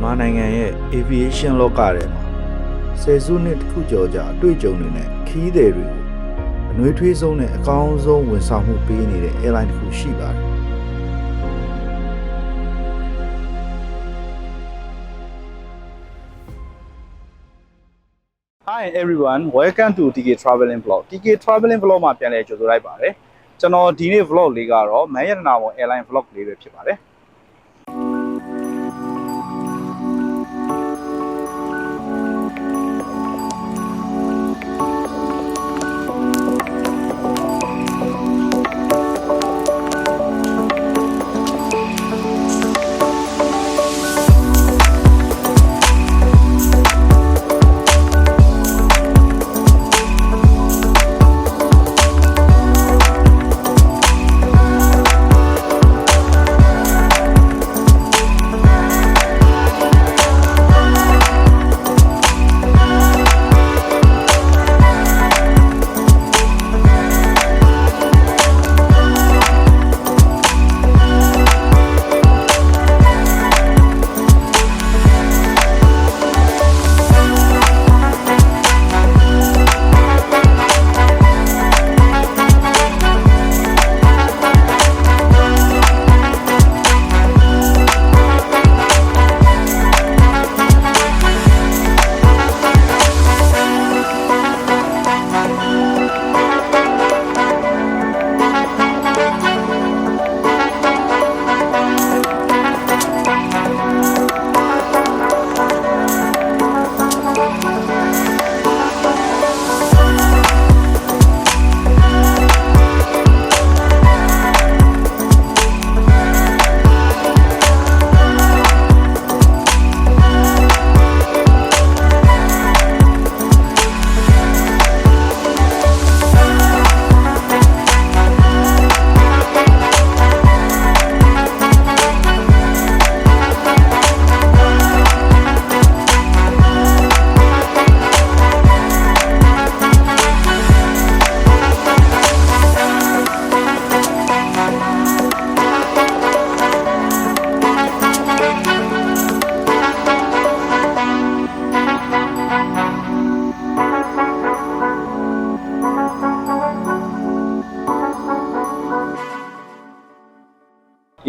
မြန်မာနိုင်ငံရဲ့ aviation လောကထဲမှာဆယ်စုနှစ်တစ်ခုကျော်ကြာအတွေ့အကြုံတွေနဲ့ခီးသည်တွေကိုအနှွေးထွေးဆုံးနဲ့အကောင်းဆုံးဝန်ဆောင်မှုပေးနေတဲ့ airline တစ်ခုရှိပါတယ်။ Hi everyone, welcome to TK Traveling Vlog. TK Traveling Vlog မှာပြန်လည်ကြိုဆိုလိုက်ပါတယ်။ကျွန်တော်ဒီနေ့ vlog လေးကတော့မန်းရတနာဝန် airline vlog လေးပဲဖြစ်ပါတယ်။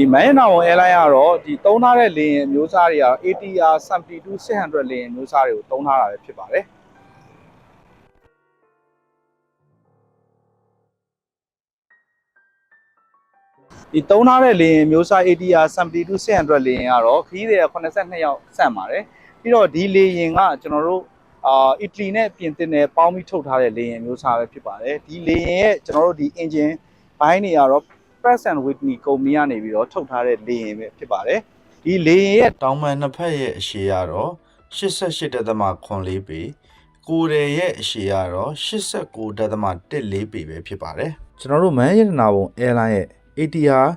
ဒီမန်းရတနာဝန် airline ကတော့ဒီသုံးထားတဲ့လေယာဉ်မျိုးစားတွေက ATR 72-600 လေယာဉ်မျိုးစားတွေကိုသုံးထားတာပဲဖြစ်ပါတယ်။ဒီသုံးထားတဲ့လေယာဉ်မျိုးစား ATR 72-600 လေယာဉ်ကတော့ခရီးသည်82ယောက်ဆန့်ပါတယ်။ပြီးတော့ဒီလေယာဉ်ကကျွန်တော်တို့အီတလီနဲ့ပြင်သစ်နဲ့ပေါင်းပြီးထုတ်ထားတဲ့လေယာဉ်မျိုးစားပဲဖြစ်ပါတယ်။ဒီလေယာဉ်ရဲ့ကျွန်တော်တို့ဒီ engine ဘိုင်းတွေကတော့Pratt & Whitney ကုမ္ပဏီကနေပြီးတော့ထုတ်ထားတဲ့လေယာဉ်ပဲဖြစ်ပါတယ်။ဒီလေယာဉ်ရဲ့တောင်ပံနှစ်ဖက်ရဲ့အရှည်ကတော့88.4 ပေကိုယ်ရယ်ရဲ့အရှည်ကတော့89.14 ပေပဲဖြစ်ပါတယ်။ကျွန်တော်တို့မန်းရတနာဝန် airline ရဲ့ ATR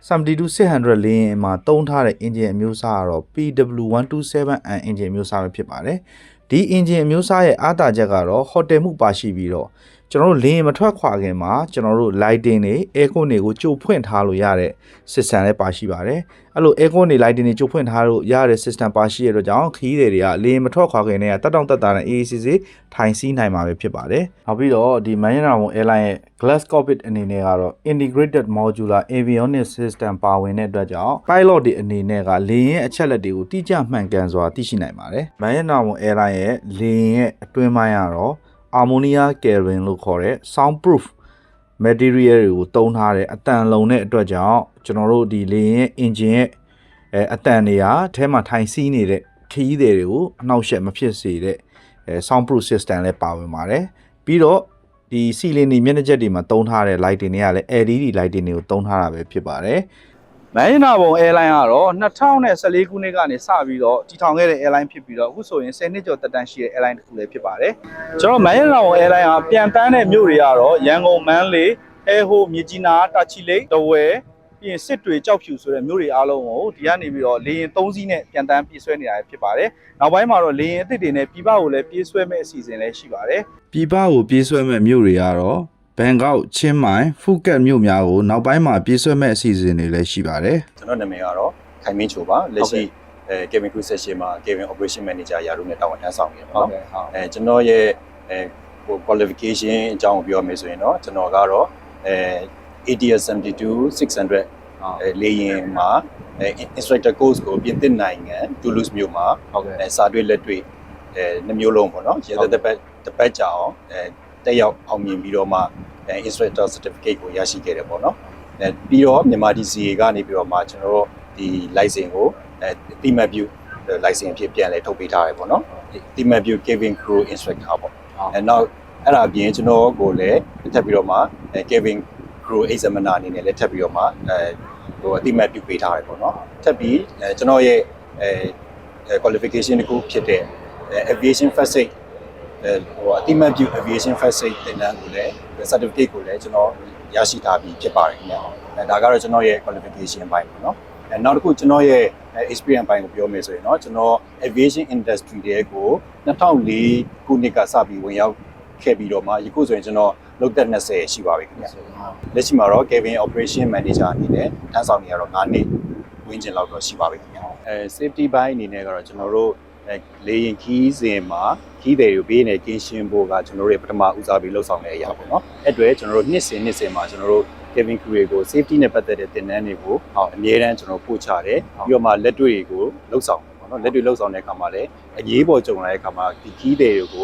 72-600 လေယာဉ်မှာသုံးထားတဲ့ engine အမျိုးအစားကတော့ PW127N engine အမျိုးအစားပဲဖြစ်ပါတယ်။ဒီ engine အမျိုးအစားရဲ့အားသာချက်ကတော့ hotel မှုပါရှိပြီးတော့ကျွန်တော်တို့လေယာဉ်မထွက်ခွာခင်မှာကျွန်တော်တို့ lighting တွေ aircon တွေကိုကြိုဖွင့်ထားလို့ရတဲ့ system လည်းပါရှိပါတယ်။အဲ့လို aircon တွေ lighting တွေကြိုဖွင့်ထားလို့ရတဲ့ system ပါရှိရတဲ့ကြောင့်ခရီးသည်တွေကလေယာဉ်မထွက်ခွာခင်တည်းကတက်တောင့်တက်တာနဲ့ AACC ထိုင်စီးနိုင်မှာပဲဖြစ်ပါတယ်။နောက်ပြီးတော့ဒီမန်းရတနာဝန် airline ရဲ့ glass cockpit အနေနဲ့ကတော့ integrated modular avionics system ပါဝင်တဲ့အတွက်ကြောင့် pilot တွေအနေနဲ့ကလေယာဉ်အချက်လက်တွေကိုတိကျမှန်ကန်စွာသိရှိနိုင်ပါတယ်။မန်းရတနာဝန် airline ရဲ့လေယာဉ်ရဲ့အတွင်းပိုင်းကတော့Ammonia cabin လို့ခေါ်တဲ့ soundproof material တွေကိုသုံးထားတဲ့အတန်လုံးတဲ့အတွက်ကြောင့်ကျွန်တော်တို့ဒီလေယာဉ်ရဲ့ engine ရဲ့အတန်တွေဟာအဲမှာထိုင်စီးနေတဲ့ခရီးသည်တွေကိုအနှောက်အယှက်မဖြစ်စေတဲ့soundproof system လည်းပါဝင်ပါတယ်ပြီးတော့ဒီစီလင်တွေမျက်နှာကျက်တွေမှာသုံးထားတဲ့ lighting တွေကလည်း LED lighting တွေကိုသုံးထားတာပဲဖြစ်ပါတယ်မန်းရတနာဝန် airline ကတော့2014ခုနှစ်ကနေစပြီးတော့တည်ထောင်ခဲ့တဲ့ airline ဖြစ်ပြီးတော့အခုဆိုရင်10နှစ်ကျော်သက်တမ်းရှိတဲ့ airline တစ်ခုလည်းဖြစ်ပါတယ်ကျွန်တော်မန်းရတနာဝန် airline ကပြန်တန်းတဲ့မြို့တွေကတော့ရန်ကုန်မန္တလေးဟဲဟိုမြစ်ကြီးနားတာချီလိတ်တဝဲပြီးရင်စစ်တွေကြောက်ဖြူဆိုတဲ့မြို့တွေအားလုံးကိုဒီကနေပြီးတော့လေယာဉ်3စီးနဲ့ပြန်တန်းပြေးဆွဲနေတာဖြစ်ပါတယ်နောက်ပိုင်းမှာတော့လေယာဉ်အသစ်တွေနဲ့ပြည်ပကိုလည်းပြေးဆွဲမဲ့အစီအစဉ်လည်းရှိပါတယ်ပြည်ပကိုပြေးဆွဲမဲ့မြို့တွေကတော့ဘန်ကောက်ချင်းမိုင်ဖူကက်မြို့များကိုနောက်ပိုင်းမှာပြေးဆွဲမဲ့အစီအစဉ်တွေလည်းရှိပါတယ်ကျွန်တော်နာမည်ကတော့ခိုင်မင်းချိုပါလက်ရှိ cabin crew session မှာ cabin operation manager ရာထူးနဲ့တာဝန်ထမ်းဆောင်နေတယ်ပေါ့ ဟုတ် နော် ကဲ့ဟုတ် ကျွန်တော်ရဲ့qualification အကြောင်းကိုပြောမယ်ဆိုရင်တော့ကျွန်တော်ကတော့ATS 72 600လေယာဉ်မှာinstructor course ကိုပြင်သစ်နိုင်ငံ Toulouse မြို့မှာ ဟုတ်ကဲ့ စာတွေ့လက်တွေ့နှစ်မျိုးလုံးပေါ့နော်ရေသက်တစ်ပတ်ကြာအောင်တက်ရောက်အောင်မြင်ပြီးတော့မှinstructor certificate ကိုရရှိခဲ့တယ်ပေါ့နော်ပြီးတော့မြန်မာ DCA ကနေပြီးတော့မှကျွန်တော်တို့ဒီ license ကိုအတိမတ်ပြု license အဖြစ်ပြန်လဲထုတ်ပေးထားတယ်ပေါ့နော်အတိမတ်ပြု cabin crew instructor ပေါ့နောက်အဲ့ဒါအပြင်ကျွန်တော်ကိုလည်းထပ်ပြီးတော့မှ cabin crew examiner အနေနဲ့လည်းထပ်ပြီးတော့မှဟိုအတိမတ်ပြုပေးထားတယ်ပေါ့နော်ထပ်ပြီးကျွန်တော်ရဲ့ qualification တစ်ခုဖြစ်တဲ့ aviation first aid ဟိုအတိမတ်ပြု aviation first aid သင်တန်းကိုလည်း certificate ကိုလည်းကျွန်တော်ရရှိထားပြီးဖြစ်ပါတယ်ခင်ဗျာဒါကတော့ကျွန်တော်ရဲ့ qualification ဘိုင်းပေါ့နော်နောက်တစ်ခုကျွန်တော်ရဲ့ experience ဘိုင်းကိုပြောမယ်ဆိုရင်တော့ကျွန်တော် aviation industry တွေကို2004ခုနှစ်ကစပြီးဝင်ရောက်ခဲ့ပြီးတော့မှယခုဆိုရင်ကျွန်တော်လုပ်သက်20ရှိပါပြီခင်ဗျာလက်ရှိမှာတော့ cabin operation manager အနေနဲ့ထမ်းဆောင်နေရတော့9နှစ်ဝန်းကျင်လောက်တော့ရှိပါပြီခင်ဗျာsafety ဘိုင်းအနေနဲ့ကတော့ကျွန်တော်တို့လေယာဉ်ခီးစဉ်မှာခီးတယ်ကိုဘေးနဲ့ကင်းရှင်းဖို့ကကျွန်တော်တို့ရဲ့ပထမဦးစားပေးလှုပ်ဆောင်တဲ့အရာပေါ့နော်အဲ့အတွက်ကျွန်တော်တို့နှစ်စဉ်မှာကျွန်တော်တို့ cabin crew တွေကို safety နဲ့ပတ်သက်တဲ့သင်တန်းတွေကိုအမြဲတမ်းကျွန်တော်ပို့ချတယ်ပြီးတော့မှလက်တွေ့ကိုလှုပ်ဆောင်ပေါ့နော်လက်တွေ့လှုပ်ဆောင်တဲ့အခါမှာလည်းအရေးပေါ်ကြုံလာတဲ့အခါမှာဒီခီးတယ်တွေကို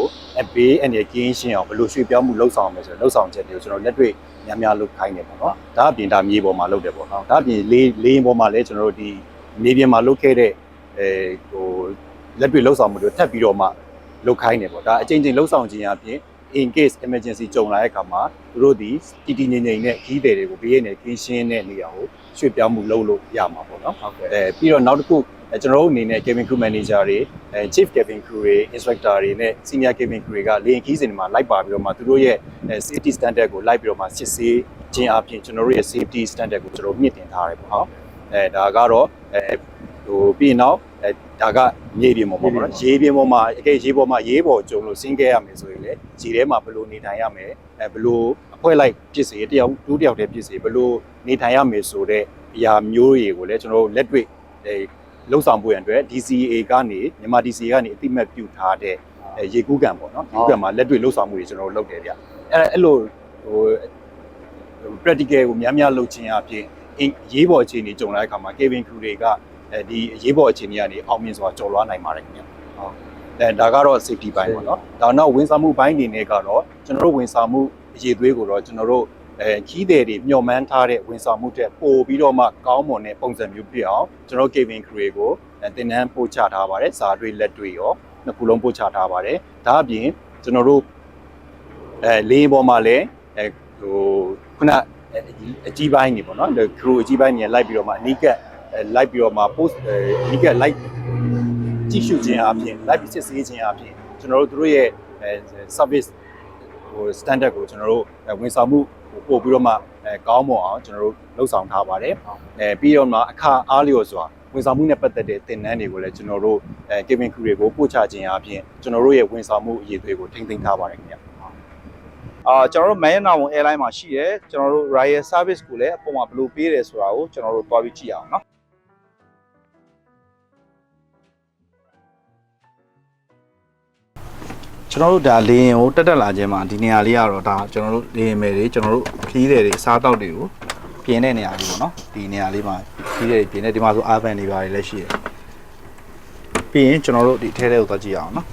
ဘေးအနေကင်းရှင်းအောင်ဘယ်လိုရွှေ့ပြောင်းမှုလှုပ်ဆောင်မယ်ဆိုတော့လှုပ်ဆောင်ချက်တွေကိုကျွန်တော်လက်တွေ့များလုပ်ခိုင်းတယ်ပေါ့နော်ဒါအပြင်ဒါမြေပေါ်မှာလုပ်တယ်ပေါ့နော်ဒါအပြင်လေယာဉ်ပေါ်မှာလည်းကျွန်တော်တို့ဒီမြေပြင်မှာလုပ်ခဲ့တဲ့ဟိုလက်တွေ့လှုပ်ဆောင်မှုတွေထပ်ပြီးတော့မှလုပ်ခိုင်းနေပေါ့ဒါအချိန်ချင်းလှုပ်ဆောင်ခြင်းအပြင် in case emergency ကြုံလာတဲ့အခါမှာသူတို့ဒီတည်တည်ငြိမ်ငြိမ်နဲ့ခီးတယ်တွေကိုဘေးရနေကင်းရှင်းတဲ့နေရာကိုရွှေ့ပြောင်းမှုလုပ်လို့ရမှာပေါ့နော်ဟုတ်ကဲ့ပြီးတော့နောက်တစ်ခုကျွန်တော်တို့အနေနဲ့ cabin crew manager တွေchief cabin crew တွေ instructor တွေနဲ့ senior cabin crew တွေကလေယာဉ်ခီးစဉ်တွေမှာလိုက်ပါပြီးတော့မှသူတို့ရဲ့ safety standard ကိုလိုက်ပြီးတော့မှစစ်ဆေးခြင်းအပြင်ကျွန်တော်တို့ရဲ့ safety standard ကိုကျွန်တော်မြင့်တင်ထားတယ်ပေါ့နော်ဒါကတော့ဟိုပြီးနောက်ဒါကမြေပြင်ပေါ်မှာပေါ့နော်ရေပြင်ပေါ်မှာအကယ်ရေပေါ်မှာရေးပေါ်ကြုံလို့ဆင်းခဲ့ရမယ်ဆိုရင်လေရေထဲမှာဘယ်လိုနေထိုင်ရမယ်ဘယ်လိုအဖွဲလိုက်ဖြစ်စေတယောက်တည်းဖြစ်စေဘယ်လိုနေထိုင်ရမယ်ဆိုတဲ့အရာမျိုးတွေကိုလည်းကျွန်တော်တို့လက်တွေ့လှုပ်ဆောင်ဖို့ရန်အတွက် DCA ကနေမြန်မာ DCA ကနေအတိမတ်ပြုထားတဲ့ရေကူးကန်ပေါ့နော်ဒီကူးကန်မှာလက်တွေ့လှုပ်ဆောင်မှုတွေကျွန်တော်တို့လုပ်တယ်ဗျအဲ့လိုဟို practical ကိုများလုပ်ခြင်းအပြင်ရေးပေါ်အခြေအနေကြုံလာတဲ့အခါမှာ cabin crew တွေကဒီအရေးပေါ်အခြေအနေကနေအောင်မြင်စွာကျော်လွှားနိုင်ပါတယ်ခင်ဗျာဟုတ်ဒါကတော့ safety ဘိုင်းပေါ့နော်ဒါနောက်ဝန်ဆောင်မှုဘိုင်းအနေနဲ့ကတော့ကျွန်တော်တို့ဝန်ဆောင်မှုအရေးသွေးကိုတော့ကျွန်တော်တို့ခီးတယ်တွေမျှော်မှန်းထားတဲ့ဝန်ဆောင်မှုတက်ပို့ပြီးတော့မှကောင်းမွန်တဲ့ပုံစံမျိုးဖြစ်အောင်ကျွန်တော် cabin crew ကိုသင်တန်းပို့ချထားပါတယ်စာတွေ့လက်တွေ့ရောနှစ်ခုလုံးပို့ချထားပါတယ်ဒါအပြင်ကျွန်တော်တို့လေယာဉ်ပေါ်မှာလည်းဟိုခုနအကြီးပိုင်းနေပေါ့နော် crew အကြီးပိုင်းနေလိုက်ပြီးတော့မှအနီးကပ်လိုက်ပြီးတော့မှ post ဒီက like ကြည့်ရှုခြင်းအပြင် like စစ်ဆေးခြင်းအပြင်ကျွန်တော်တို့တို့ရဲ့ service ဟို standard ကိုကျွန်တော်တို့ဝန်ဆောင်မှုပို့ပြီးတော့မှကောင်းမွန်အောင်ကျွန်တော်တို့လှုပ်ဆောင်ထားပါတယ်ပြီးတော့မှအခါအားလျော်စွာဝန်ဆောင်မှုနဲ့ပတ်သက်တဲ့သင်တန်းတွေကိုလည်းကျွန်တော်တို့cabin crew တွေကိုပို့ချခြင်းအပြင်ကျွန်တော်တို့ရဲ့ဝန်ဆောင်မှုအရေးတွေကိုထိန်းသိမ်းထားပါတယ်ခင်ဗျာကျွန်တော်တို့ Mayan Nawon Airline မှာရှိတယ်ကျွန်တော်တို့ Royal Service ကိုလည်းအပေါ်မှာဘယ်လိုပေးတယ်ဆိုတာကိုကျွန်တော်တို့တွားပြီးကြည့်အောင်နော်ကျွန်တော်တို့ဒါလေရင်ကိုတက်လာခြင်းမှာဒီနေရာလေးကတော့ဒါကျွန်တော်တို့လေရင်မယ်တွေကျွန်တော်တို့ခီးတယ်တွေအစားတောက်တွေကိုပြင်တဲ့နေရာလေးပေါ့နော်ဒီနေရာလေးမှာခီးတယ်တွေပြင်တဲ့ဒီမှာဆို urban တွေပါတယ်လည်းရှိတယ်ပြီးရင်ကျွန်တော်တို့ဒီထဲထဲကိုသွားကြည့်အောင်နော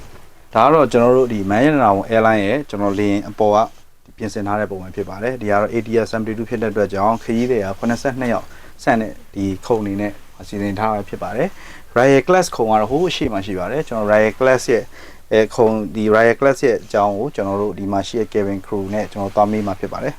်ဒါကတော့ကျွန်တော်တို့ဒီ Mayan Nawon Airline ရဲ့ကျွန်တော်လေရင်အပေါ်ကပြင်ဆင်ထားတဲ့ပုံစံဖြစ်ပါတယ်ဒီကတော့ ATS 72ဖြစ်တဲ့အတွက်ကြောင့်ခရီးတွေက82ယောက်ဆန့်တဲ့ဒီခုံအနေနဲ့စီစဉ်ထားတာဖြစ်ပါတယ် Royal Class ခုံကတော့ဟိုးအရှိမှရှိပါတယ်ကျွန်တော် Royal Class ရဲ့ခုံဒီ Royal Class ရဲ့အကြောင်းကိုကျွန်တော်တို့ဒီမှာရှိတဲ့ cabin crew နဲ့ကျွန်တော်သွားမေးမှာဖြစ်ပါတယ်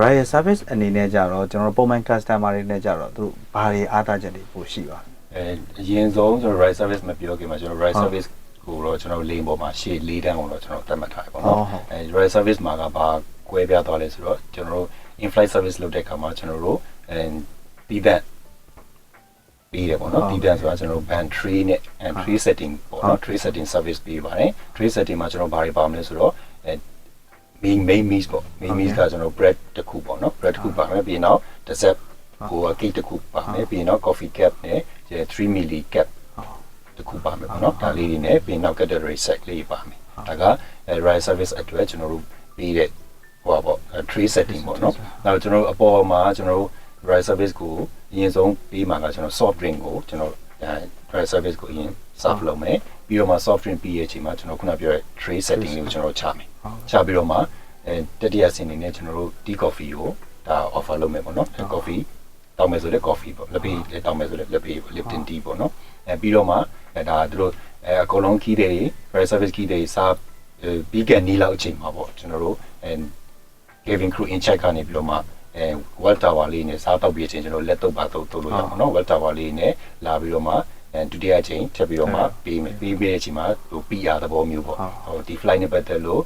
Royal Service အနေနဲ့ကြတော့ကျွန်တော်ပုံမှန် customer တွေနဲ့ကြတော့သူတို့ဘာတွေအားထားချက်တွေပို့ရှိပါအရင်ဆုံးကျွန်တော် Royal Service မပြောခင်မှာကျွန်တော် Royal Service ကိုတော့ကျွန်တော်လေယာဉ်ပေါ်မှာရှေ့၄တန်းကိုတော့ကျွန်တော်တက်မှတ်ထားတယ်ပေါ့နော်Royal Service မှာကဘာကွဲပြားသွားလဲဆိုတော့ကျွန်တော်တို့ in-flight service လုပ်တဲ့အခါမှာကျွန်တော်တို့ပြီးတဲ့ပြီးတယ်ပေါ့နော်ပြီးတဲ့ဆိုတာကျွန်တော်တို့ band 3နဲ့ 3 setting ပေါ့နော်3 setting service ပြီးပါတယ်3 setting မှာကျွန်တော်ဘာတွေပါမလဲဆိုတော့main meals ပေါ့ main meals ကကျွန်တော် bread တစ်ခုပေါ့နော် bread တစ်ခုပါမယ်ပြီးနောက် dessert ကိုက cake တစ်ခုပါမယ်ပြီးတော့ coffee cap နဲ့3 milli cap တစ်ခုပါမယ်ပေါ့နော်ဒါလေးတွေနဲ့ပြီးနောက် category set လေးပါမယ်ဒါက ride service အတွက်ကျွန်တော်တို့ပြီးတဲ့ဟိုပါပေါ့ tray setting ပေါ့နော်နောက်ကျွန်တော်တို့အပေါ်မှာကျွန်တော်တို့ ride service ကိုအရင်ဆုံးပြီးမှာကကျွန်တော် soft drink ကိုကျွန်တော် ride service ကိုအရင် serve လုပ်မယ်ပြီးတော့မှ soft drink ပြီးရဲ့အချိန်မှာကျွန်တော်ခုနပြောတဲ့ tray setting လေးကိုကျွန်တော်ချမယ်ချပြီးတော့မှတတိယဆင်းနေနဲ့ကျွန်တော်တို့ tea coffee ကိုဒါ offer လုပ်မယ်ပေါ့နော် coffee တောင်းမယ်ဆိုလည်း coffee ပေါ့လက်ပေးတောင်းမယ်ဆိုလည်းလက်ပေး Lipton tea ပေါ့နော်ပြီးတော့မှဒါသူတို့အကုန်လုံး key တွေ ride service key တွေစားပြီးကန်နီးလောက်အချိန်မှာပေါ့ကျွန်တော်တို့Kevin crew in check ကနေပြီးတော့မှWorld Tower လေးနဲ့စားတော့ပြီးအချိန်ကျွန်တော်လက်တော့ပါတော့လို့ရမှာနော် World Tower လေးနဲ့လာပြီးတော့မှဒုတိယအချိန်ထပ်ပြီးတော့မှပြီးမယ်ပြီးတဲ့အချိန်မှာဟို PR သဘောမျိုးပေါ့ဟိုဒီ flight နဲ့ပတ်သက်လို့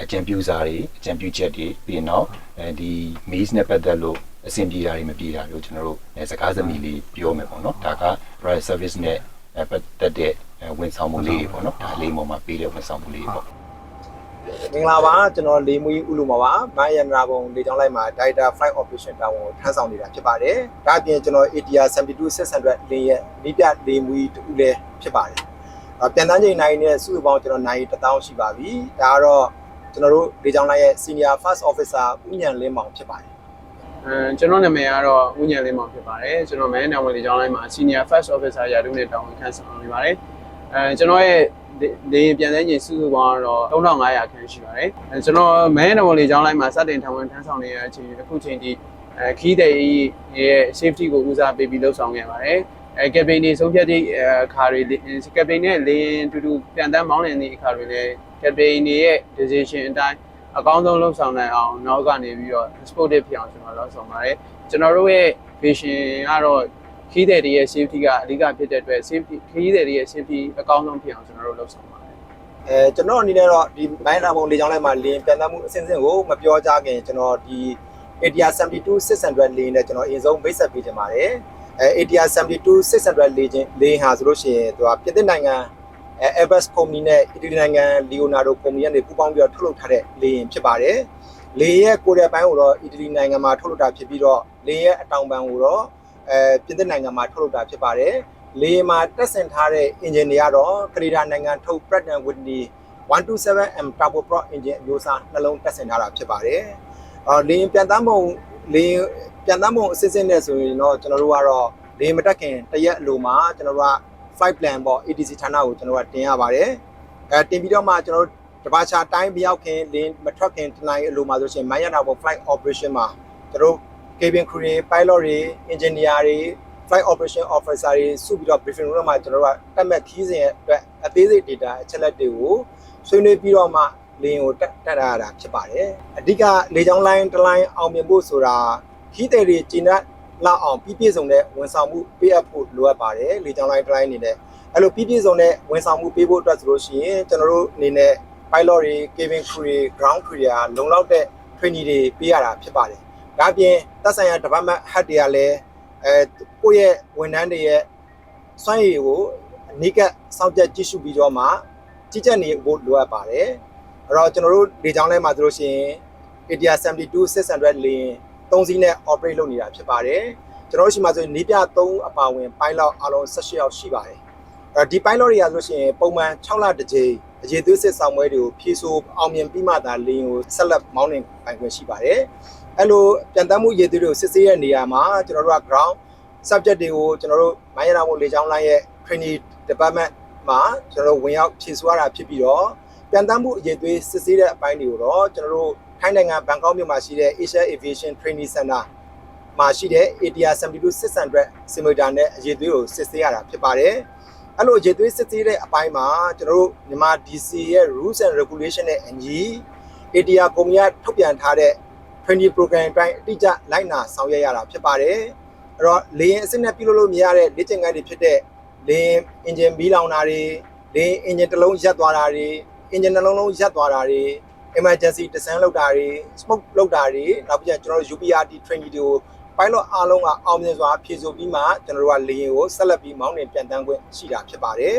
အကြံပြုစာတွေအကြံပြုချက်တွေပြီးရင်တော့ဒီ maze နဲ့ပတ်သက်လို့အဆင်ပြေတာတွေမပြေတာတွေကိုကျွန်တော်တို့စကားသမီးလေးပြောမယ်ပေါ့နော်ဒါက ride service နဲ့ပတ်သက်တဲ့ဝန်ဆောင်မှုလေးတွေပေါ့နော်ဒါလေးပေါ်မှာပေးတဲ့ဝန်ဆောင်မှုလေးပေါ့မင်္ဂလာပါကျွန်တော်လေးမွေးဥလူမှာပါမယန္ဒရာဘုံလေကြောင်းလိုက်မှာ Data Flight Operation တာဝန်ကိုထမ်းဆောင်နေတာဖြစ်ပါတယ်ဒါအပြင်ကျွန်တော် ATR 72600လင်းရဲ့နီးပြလေးမွေးတူလည်းဖြစ်ပါတယ်ပြန်တန်းချိန်နိုင်နဲ့စုစုပေါင်းကျွန်တော်နိုင်1000ရှိပါပြီဒါကတော့ကျွန်တော်တို့လေကြောင်းလိုက်ရဲ့ Senior First Officer ဦးညံလင်းမောင်ဖြစ်ပါတယ်ကျွန်တော်နာမည်ကတော့ဦးညံလင်းမောင်ဖြစ်ပါတယ်ကျွန်တော်မဲနာမည်လေကြောင်းလိုက်မှာ Senior First Officer ရာထူးနဲ့တာဝန်ထမ်းဆောင်နေပါတယ်ကျွန်တော်ရဲ့လေပြန်တဲ့ချိန်စုစုပေါင်းတော့3500ခန်းရှိပါတယ်ကျွန်တော်မဲနာမည်လေကြောင်းလိုက်မှာစတင်တာဝန်ထမ်းဆောင်နေတဲ့အချိန်အခုချိန်ထိခီးတဲ့ရဲ့ safety ကိုဦးစားပေးပြီးလှုပ်ဆောင်ခဲ့ပါတယ်ကက်ပတိန်တွေဆုံးဖြတ်တဲ့အခါတွေကက်ပတိန်နဲ့လေတူတူပြန်တန်းမောင်းနေတဲ့အခါတွေလည်းကက်ပတိန်တွေရဲ့ decision အတိုင်းအကောင်းဆုံးလှုပ်ဆောင်နိုင်အောင်နောက်ကနေပြီးတော့ sportive ဖြစ်အောင်ကျွန်တော်လှုပ်ဆောင်ပါတယ်ကျွန်တော်တို့ရဲ့ vision ကတော့ခီးတဲ့တွေရဲ့ safety ကအဓိကဖြစ်တဲ့အတွက် safety ခီးတဲ့တွေရဲ့ safety အကောင်းဆုံးဖြစ်အောင်ကျွန်တော်တို့လှုပ်ဆောင်ပါတယ်ကျွန်တော်အနေနဲ့တော့ဒီမိုင်းနာဘုံလေကြောင်းလိုက်မှာလင်းပြန်တန်းမှုအစဉ်စဉ်ကိုမပြောကြခင်ကျွန်တော်ဒီ ATR 72600လင်းနဲ့ကျွန်တော်အရင်ဆုံးမိတ်ဆက်ပေးချင်ပါတယ်ATR 72600လေဟာဆိုလို့ရှိရင်သူကပြင်သစ်နိုင်ငံAirbus Company နဲ့အီတလီနိုင်ငံ Leonardo Company ကနေပူးပေါင်းပြီးတော့ထုတ်လုပ်ထားတဲ့လေယာဉ်ဖြစ်ပါတယ်။လေယာဉ်ရဲ့ကိုယ်တဲ့ပိုင်းကိုတော့အီတလီနိုင်ငံမှာထုတ်လုပ်တာဖြစ်ပြီးတော့လေယာဉ်ရဲ့အတောင်ပံကိုတော့ပြင်သစ်နိုင်ငံမှာထုတ်လုပ်တာဖြစ်ပါတယ်။လေယာဉ်မှာတက်ဆင်ထားတဲ့အင်ဂျင်တွေကတော့ကနေဒါနိုင်ငံထုတ် Pratt & Whitney 127M Turboprop အင်ဂျင်အမျိုးအစားနှလုံးတက်ဆင်ထားတာဖြစ်ပါတယ်။လေယာဉ်ပြန်တမ်းပုံအစစ်စစ်နဲ့ဆိုရင်တော့ကျွန်တော်တို့ကတော့လေယာဉ်မတက်ခင်တရက်အလိုမှာကျွန်တော်တို့ကflight plan ပေါ့ ATC ဌာနကိုကျွန်တော်ကတင်ရပါတယ်တင်ပြီးတော့မှကျွန်တော်တို့တပါချာတိုင်းမရောက်ခင်လင်းမထွက်ခင်တနိုင်အလိုမှာဆိုရှင်မိုင်းရတာပေါ့ flight operation မှာကျွန်တော်တို့ cabin crew တွေ pilot တွေ engineer တွေ flight operation officer တွေစုပြီးတော့ briefing room မှာကျွန်တော်တို့ကတက်မဲ့ခီးစဉ်အတွက်အသေးစိတ် data အချက်လက်တွေကိုဆွေးနွေးပြီးတော့မှလင်းကိုတက်ရတာဖြစ်ပါတယ်အဓိကလေကြောင်းလိုင်းတစ်လိုင်းအောင်မြင်ဖို့ဆိုတာခီးတဲ့တွေကျင်းတဲ့လောက်အောင်ပြည့်စုံတဲ့ဝန်ဆောင်မှုပေးအပ်ဖို့လိုအပ်ပါတယ်လေကြောင်းလိုင်းတိုင်းအနေနဲ့အဲ့လိုပြည့်စုံတဲ့ဝန်ဆောင်မှုပေးဖို့အတွက်ဆိုလို့ရှိရင်ကျွန်တော်တို့အနေနဲ့ pilot တွေ cabin crew တွေ ground crew တွေလုံလောက်တဲ့ training တွေပေးရတာဖြစ်ပါတယ်ဒါအပြင်သက်ဆိုင်ရာ department head တွေကလည်းကိုယ့်ရဲ့ဝန်ထမ်းတွေရဲ့စွမ်းရည်ကိုအနိကစောင့်ကြပ်ကြည့်ရှုပြီးတော့မှကြီးကြပ်နေဖို့လိုအပ်ပါတယ်အဲ့တော့ကျွန်တော်တို့လေကြောင်းလိုင်းမှာဆိုလို့ရှိရင် ATR 72600လေ3စီးနဲ့ operate လုပ်နေတာဖြစ်ပါတယ်ကျွန်တော်တို့ရှိမှဆိုရင်နေပြ3အပါဝင် pilot အားလုံး18ယောက်ရှိပါတယ်ဒီ pilot တွေကဆိုရှင်ပုံမှန်6လတစ်ကြိမ်အရေးသွေးစစ်ဆောင်ပွဲတွေကိုဖြည့်ဆို့အောင်မြင်ပြီးမှသာလေယာဉ်ကိုဆက်လက်မောင်းနှင်ပိုင်ခွင့်ရှိပါတယ်အဲ့လိုပြန်တမ်းမှုရေးသွေးတွေကိုစစ်ဆေးတဲ့နေရာမှာကျွန်တော်တို့က ground subject တွေကိုကျွန်တော်တို့မိုင်းရတာမို့လေကြောင်းလိုင်းရဲ့ training department မှာကျွန်တော်တို့ဝင်ရောက်ဖြည့်ဆို့ရတာဖြစ်ပြီးတော့ပြန်တမ်းမှုအရေးသွေးစစ်ဆေးတဲ့အပိုင်းတွေကိုတော့ကျွန်တော်တို့ထိုင်းနိုင်ငံဘန်ကောက်မြို့မှာရှိတဲ့ Asia Aviation Training Center မှာရှိတဲ့ ATR 72600 simulator နဲ့အရေးသွေးကိုစစ်ဆေးရတာဖြစ်ပါတယ်အဲ့လိုအရေးသွေးစစ်ဆေးတဲ့အပိုင်းမှာကျွန်တော်တို့မြန်မာ DC ရဲ့ rules and regulation နဲ့အညီ ATR ကုမ္ပဏီကထုတ်ပြန်ထားတဲ့ training program အတိုင်းအတိအကျလိုက်နာဆောင်ရွက်ရတာဖြစ်ပါတယ်အဲ့တော့လေယာဉ်အစစ်နဲ့ပြုလုပ်လို့မရတဲ့လေ့ကျင့်ခန်းတွေဖြစ်တဲ့လေယာဉ် engine မီးလောင်တာတွေလေယာဉ် engine တစ်လုံးရပ်သွားတာတွေ engine နှလုံးရပ်သွားတာတွေ emergency descent လုပ်တာတွေ smoke လုပ်တာတွေနောက်ပြီးကျွန်တော်တို့ UPRT training တွေကို pilot အားလုံးကအောင်မြင်စွာဖြည့်ဆို့ပြီးမှကျွန်တော်တို့ကလေယာဉ်ကိုဆက်လက်ပြီးမောင်းနှင်ပြန်တန်းခွင့်ရှိတာဖြစ်ပါတယ်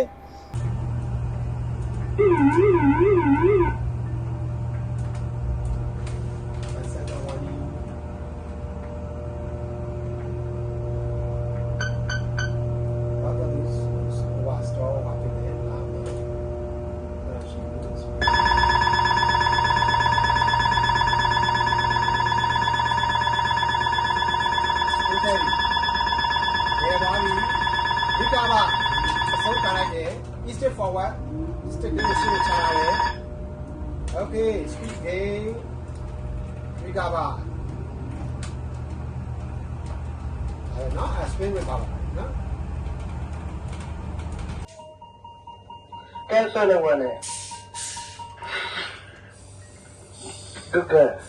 East forward. Stick the machine channel. Okay, speed gain. Recover. Now I spin recover. No? Cancel the one. Good.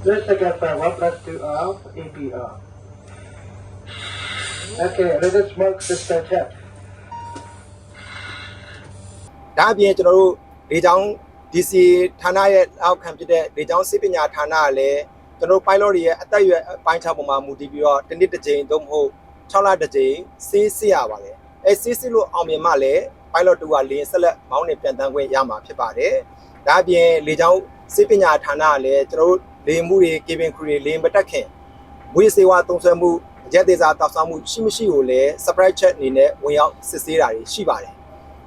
Let's take up 1 plus 2 of APR. Okay, let us mark system check. ဒါအပြင်ကျွန်တော်တို့လေကြောင်း DC ဌာနရဲ့အောက်ခံဖြစ်တဲ့လေကြောင်းစစ်ပညာဌာနကလည်းကျွန်တော်တို့ pilot တွေရဲ့အသက်အရွယ်အပိုင်းခြားပုံမှာမူတည်ပြီးတော့တစ်နှစ်တစ်ကြိမ်သို့မဟုတ်6လတစ်ကြိမ်စီးစစ်ရပါတယ်အဲစီးစစ်လို့အောင်မြင်မှလည်း pilot 2ကလေဆက်လက်မောင်းနေပြန်တန်းခွင့်ရမှာဖြစ်ပါတယ်ဒါအပြင်လေကြောင်းစစ်ပညာဌာနကလည်းကျွန်တော်တို့လေမှုတွေ cabin crew တွေလေမတက်ခင်မွေးစေဝါသုံးဆွဲမှုအကျက်သေးစားတောက်ဆောင်မှုရှိမရှိကိုလည်း surprise check အနေနဲ့ဝင်ရောက်စစ်ဆေးတာတွေရှိပါတယ်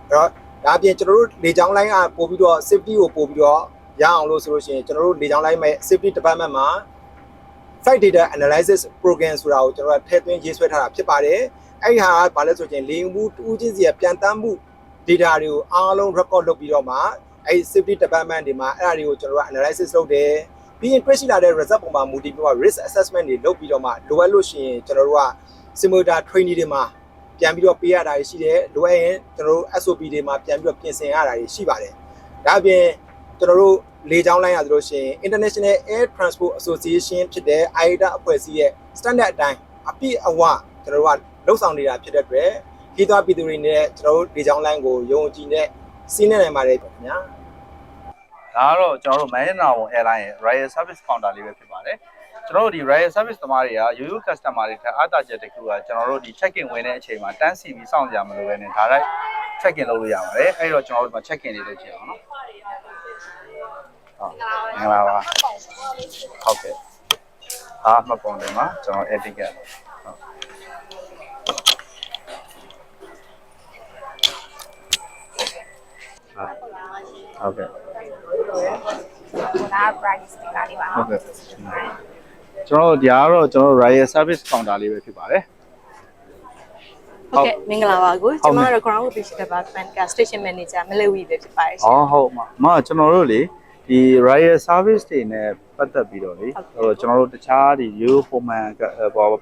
အဲ့တော့ဒါအပြင်ကျွန်တော်တို့လေကြောင်းလိုင်းကပို့ပြီးတော့ safety ကိုပို့ပြီးတော့ရအောင်လို့ဆိုလို့ရှိရင်ကျွန်တော်တို့လေကြောင်းလိုင်းမဲ့ safety department မှာ flight data analysis program ဆိုတာကိုကျွန်တော်တို့ထည့်သွင်းရေးဆွဲထားတာဖြစ်ပါတယ်အဲ့ဒီဟာကဘာလဲဆိုရင်လေမှုတူးချင်းစီပြန်တမ်းမှု data တွေကိုအားလုံး record လုပ်ပြီးတော့မှအဲ့ safety department တွေမှာအဲ့ဒါတွေကိုကျွန်တော်တို့ analysis လုပ်တယ်ပြီးရင်တွေ့ရှိလာတဲ့ result ပုံမှာမူတည်ပြီးတော့ risk assessment တွေလုပ်ပြီးတော့မှလိုအပ်လို့ရှိရင်ကျွန်တော်တို့က simulator training တွေမှာပြန်ပြီးတော့ပေးရတာရှိတယ်လိုအပ်ရင်ကျွန်တော်တို့ SOP တွေမှာပြန်ပြီးတော့ပြင်ဆင်ရတာရှိပါတယ်ဒါအပြင်ကျွန်တော်တို့လေကြောင်းလိုင်းရဆိုလို့ရှိရင် International Air Transport Association ဖြစ်တဲ့ AIDA အဖွဲ့အစည်းရဲ့ standard အတိုင်းအပြည့်အဝကျွန်တော်တို့ကလှုပ်ဆောင်နေတာဖြစ်တဲ့အတွက်ခီးသွွားပြည်သူတွေနဲ့ကျွန်တော်တို့လေကြောင်းလိုင်းကိုယုံကြည်နဲ့စီးနေနိုင်ပါတယ်ခင်ဗျာဒါကတော့ကျွန်တော်တို့ Manila Airline ရဲ့ Royal Service Counter လေးပဲဖြစ်ပါတယ်ကျွန်တော်တို့ဒီ Royal Service သမားတွေကရိုးရိုး customer တွေထက်အားသာချက်တစ်ခုကကျွန်တော်တို့ဒီ check in ဝင်တဲ့အချိန်မှာတန်းစီပြီးစောင့်ကြမလို့ပဲနဲ့ဒါလိုက် check in လုပ်လို့ရပါတယ်အဲ့တော့ကျွန်တော်တို့ဒီမှာ check in လေးလုပ်ကြည့်အောင်နော်မင်္ဂလာပါဟုတ်ကဲ့မှတ်ပုံတယ်မှာကျွန်တော် etiquette ဟုတ်ကဲ့ဒါ price တွေကလေးပါဟုတ်ကဲ့ကျွန်တော်တို့ဒီကတော့ကျွန်တော်တို့ Royal Service Counter လေးပဲဖြစ်ပါတယ်ဟုတ်ကဲ့မင်္ဂလာပါကိုကျွန်တော်တို့ Ground Operation Department က Station Manager မလေးဝီပဲဖြစ်ပါတယ်ရှင်ဟုတ်မှာကျွန်တော်တို့လေဒီ Royal Service တွေနဲ့ပတ်သက်ပြီးတော့လေကျွန်တော်တို့တခြားဒီရိုးပုံမှန်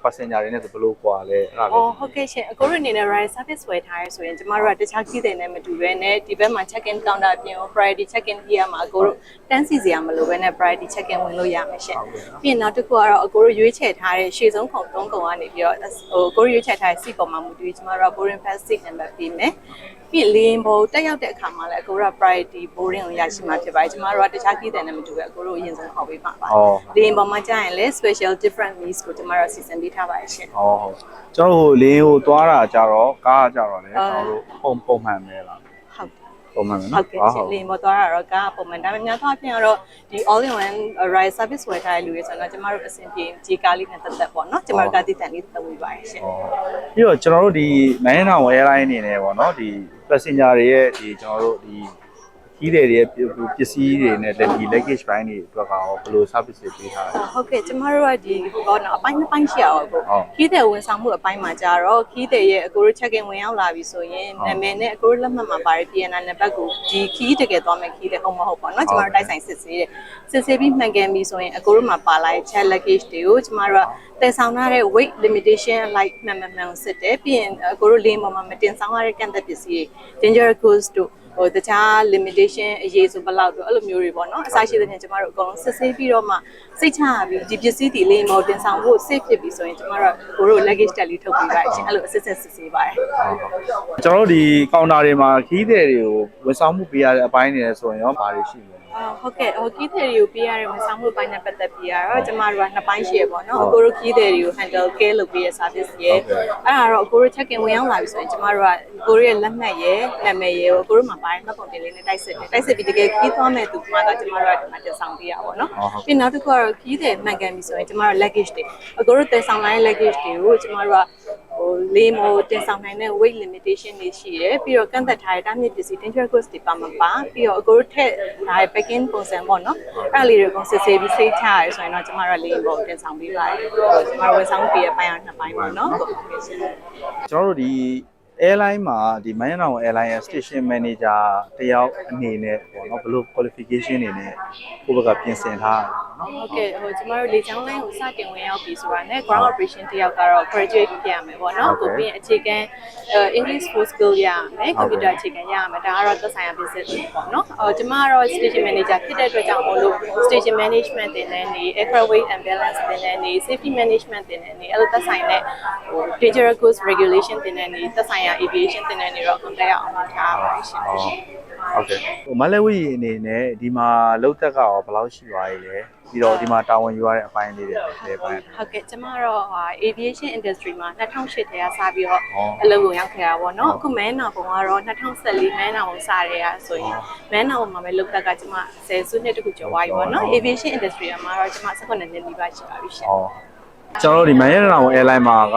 passenger တွေနဲ့ဘယ်လိုကွာလဲအဲ့ဒါလေးဟုတ်ကဲ့ရှင်အခုတို့အနေနဲ့ Royal Service ဝယ်ထားရဆိုရင်ကျမတို့ကတခြားခီးတဲ့နဲ့မတူဘဲနဲ့ဒီဘက်မှာ check in counter အပြင် priority check in ကြီးရမှာအခုတို့တန်းစီစရာမလိုဘဲနဲ့ priority check in ဝင်လို့ရမှာရှင်ပြီးရင်နောက်တစ်ခုကတော့အခုတို့ရွေးချယ်ထားတဲ့ရှေ့ဆုံးခုံ3ခုံကနေပြီးတော့အခုတို့ရွေးချယ်ထားတဲ့ seat ပေါ်မှာမူတည်ပြီးကျမတို့က boarding pass seat number ပေးမယ်ပြီးလေရင်ပေါ်တက်ရောက်တဲ့အခါမှာလည်းအခုတို့က priority boarding ကိုရရှိမှာဖြစ်ပါတယ်ကျမတို့ကတခြားခီးတဲ့နဲ့မတူဘဲအခုတို့အရင်ဆုံးခေါ်ပေးပါပါလေရင်ပေါ်မှာကြာရင်လည်း special different needs ကိုကျမတို့စီစဉ်ပေးထားပါတယ်ရှင်ဟုတ်ကျွန်တော်တို့လေရင်ကိုသွားတာကြတော့ကားကြတော့လေကျွန်တော်တို့ပုံမှန်ပဲလားဟုတ်ပုံမှန်ပဲနော်ဟုတ်ကဲ့ရှင်လေရင်ပေါ်သွားတာတော့ကားပုံမှန်ဒါပေမဲ့များသောအားဖြင့်ကတော့ဒီ all in one ride service ဝယ်ထားတဲ့လူတွေဆိုတော့ကျမတို့အဆင်ပြေကြီးကားလေးနဲ့တက်တက်ပေါ့နော်ကျမတို့ကတည်တံ့လေးသုံးပြီးပါတယ်ရှင်ပြီးတော့ကျွန်တော်တို့ဒီ Manila Airline အနေနဲ့ပေါ့နော်ဒီ passenger တွေရဲ့ဒီကျွန်တော်တို့ဒီခီးတဲ့ရဲ့ပစ္စည်းတွေနဲ့ဒီ luggage ဘိုင်းတွေအတွက်ကရောဘယ်လို service တွေပေးထားလဲဟုတ်ကဲ့ကျမတို့ကဒီဘောနော်အပိုင်းနှစ်ပိုင်းရှိရအောင်ကိုခီးတဲ့ဝန်ဆောင်မှုအပိုင်းမှာကြတော့ခီးတဲ့ရဲ့အကိုတို့ check in ဝင်ရောက်လာပြီဆိုရင်နာမည်နဲ့အကိုတို့လက်မှတ်မှာပါတဲ့ PNR နံပါတ်ကိုဒီခီးတကယ်သွားမယ်ခီးတဲ့ဟုတ်မဟုတ်ပေါ့နော်ကျမတို့တိုက်ဆိုင်စစ်ဆေးတယ်စစ်ဆေးပြီးမှန်ကန်ပြီဆိုရင်အကိုတို့မှာပါလာတဲ့ check luggage တွေကိုကျမတို့ကတည်ဆောင်ထားတဲ့ weight limitation like မှန်စစ်တယ်ပြီးရင်အကိုတို့လေပေါ်မှာမတင်ဆောင်ရတဲ့ကန့်သက်ပစ္စည်းတွေ dangerous goods တို့တခြား limitation အရေးဆိုဘယ်လောက်တော့အဲ့လိုမျိုးတွေပေါ့နော်အစားရှိတဲ့ပြင်ကျမတို့အကုန်လုံးစစ်ဆေးပြီးတော့မှစိတ်ချရပြီးဒီပစ္စည်းတွေလေးမော်တင်ဆောင်ဖို့ safe ဖြစ်ပြီဆိုရင်ကျမတို့ကိုတို့ luggage တက်လေးထုတ်ပေးပါရှင်အဲ့လိုအစစ်စစ်စစ်ဆေးပါတယ်ကျွန်တော်တို့ဒီ counter တွေမှာခီးတဲ့တွေကိုဝန်ဆောင်မှုပေးရတဲ့အပိုင်းတွေဆိုရင်ရောဘာတွေရှိလဲဟုတ်ကဲ့ခီးသည်တွေကိုပေးရတဲ့ဝန်ဆောင်မှုပိုင်းနဲ့ပတ်သက်ပြီးတော့ကျမတို့ကနှစ်ပိုင်းရှိရပေါ့နော်အကိုတို့ခီးသည်တွေကို handle care လုပ်ပေးရ service ရဲ့အဲ့ဒါတော့အကိုတို့ check in ဝင်ရောက်လာပြီဆိုရင်ကျမတို့ကကိုတို့ရဲ့လက်မှတ်ရဲ့နာမည်ရဲ့ကိုတို့မှာပါတယ်မှတ်ပုံတင်လေးနဲ့တိုက်စစ်ပြီးတကယ်ခီးသွားမဲ့သူမှတော့ကျမတို့ကဒီမှာတင်ဆောင်ပေးရပါတော့ပြီးနောက်တစ်ခုကတော့ခီးသည်မှန်ကန်ပြီဆိုရင်ကျမတို့ luggage တွေအကိုတို့တည်ဆောင်လာတဲ့ luggage တွေကိုကျမတို့က လေးမို့တင်ဆောင်နိုင်တဲ့ weight limitation တွေရှိတယ်ပြီးတော့ကန့်သက်ထားတဲ့တားမြစ်ပစ္စည်း dangerous goods တွေပါမပါပြီးတော့အကိုတို့ထည့်ထားတဲ့ packing ပုံစံပေါ့နော်အဲ့ဒါလေးတွေကိုစစ်ဆေးပြီးစိတ်ချရဲဆိုရင်တော့ကျမတို့လေးမို့တင်ဆောင်ပေးပါတယ်ကျမတို့ဝန်ဆောင်ပေးရပိုင်းအောင်နှစ်ပိုင်းပေါ့နော်ဟုတ်ကဲ့ကျွန်တော်တို့ဒီ airline မှာဒီ Manila Airline ရဲ့ station manager တယောက်အနေနဲ့ပေါ့နော်ဘယ်လို qualification တွေနဲ့ကိုယ့်ဘက်ကပြင်ဆင်ထားရလဲနော်ဟုတ်ကဲ့ကျမတို့လေကြောင်းလိုင်းကိုစတင်ဝင်ရောက်ပြီဆိုတာနဲ့ ground operation တယောက်ကတော့ graduate ဖြစ်ရမယ်ပေါ့နော်ကိုပြီးရင်အခြေခံ English full skill ရရမယ် computer အခြေခံရရမယ်ဒါကတော့သက်ဆိုင်ရာ business ပေါ့နော်ကျမကတော့ station manager ဖြစ်တဲ့အတွက်ကြောင့်မို့လို့ station management တင်တဲ့နေ aircraft weight and balance တင်တဲ့နေ safety management တင်တဲ့နေအဲ့လိုသက်ဆိုင်တဲ့dangerous goods regulation တင်တဲ့နေသက်ဆိုင်ရာ aviation တင်တဲ့နေတော့ contact အောင်ထားပါရှင်ဟုတ်ကဲ့မလဲဝီအနေနဲ့ဒီမှာလောက်သက်ကရောဘယ်လောက်ရှိသွားရည်လဲပြီးတော့ဒီမှာတာဝန်ယူရတဲ့အပိုင်းလေးတွေလည်းပိုင်းဟုတ်ကဲ့ကျမတော့aviation industry မှာ2008ထဲကစပြီးတော့အလုပ်ကိုရောက်ခဲ့တာပေါ့နော်အခုမဲနာပုံကတော့2014မဲနာပုံစတဲ့ရဆိုရင်မဲနာပုံမှာပဲလောက်သက်ကကျမ10စုနှစ်တခုကျော်သွားပြီပေါ့နော် aviation industry မှာတော့ကျမ18နှစ်နီးပါးရှိပါပြီရှင်ကျွန်တော်တို့ဒီ Manila Airline မှာက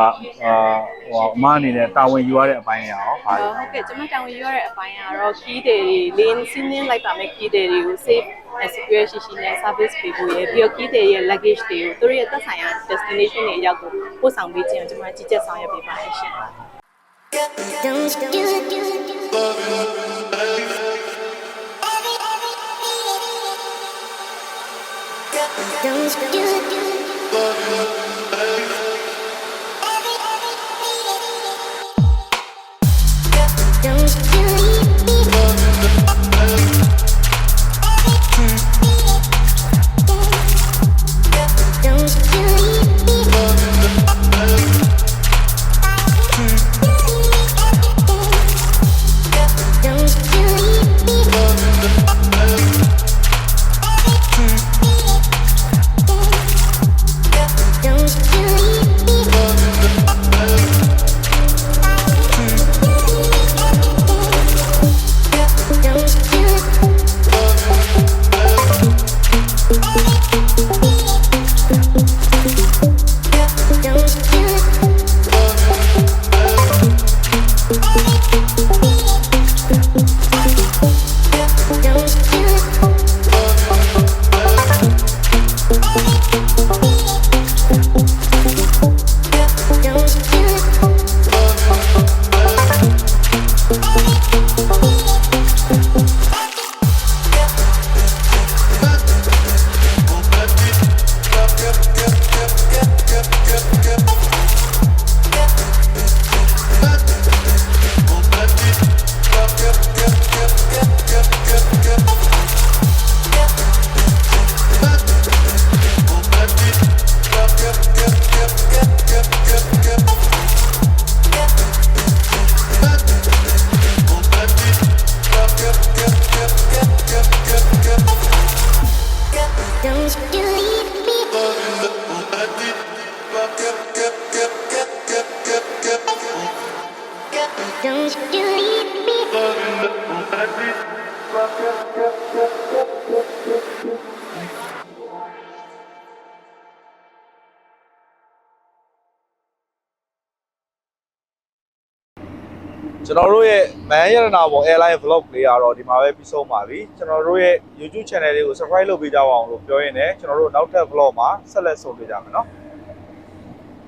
အမအနေနဲ့တာဝန်ယူရတဲ့အပိုင်းရောဟုတ်ကဲ့ကျွန်မတာဝန်ယူရတဲ့အပိုင်းကတော့ key တွေလေးစီးနင်းလိုက်ပါမယ် key တွေကို safe and secure ရှိရှိနဲ့ service ပေးဖို့ရပြီးတော့ key တွေရဲ့ luggage တွေကိုသူတို့ရဲ့သက်ဆိုင်ရာ destination တွေအရောက်ကိုပို့ဆောင်ပေးခြင်းကျွန်မကြီးကြပ်ဆောင်ရွက်ပေးပါတယ်ရှင်ကျွန်တော်တို့ရဲ့မန်ရတနာပေါ် airline vlog လေးကတော့ဒီမှာပဲပြီးဆုံးပါပြီကျွန်တော်တို့ရဲ့ YouTube channel လေးကို subscribe လုပ်ပေးကြပါအောင်လို့ပြောရင်းနဲ့ကျွန်တော်တို့နောက်ထပ် vlog မှာဆက်လက်ဆုံတွေ့ကြမယ်နော်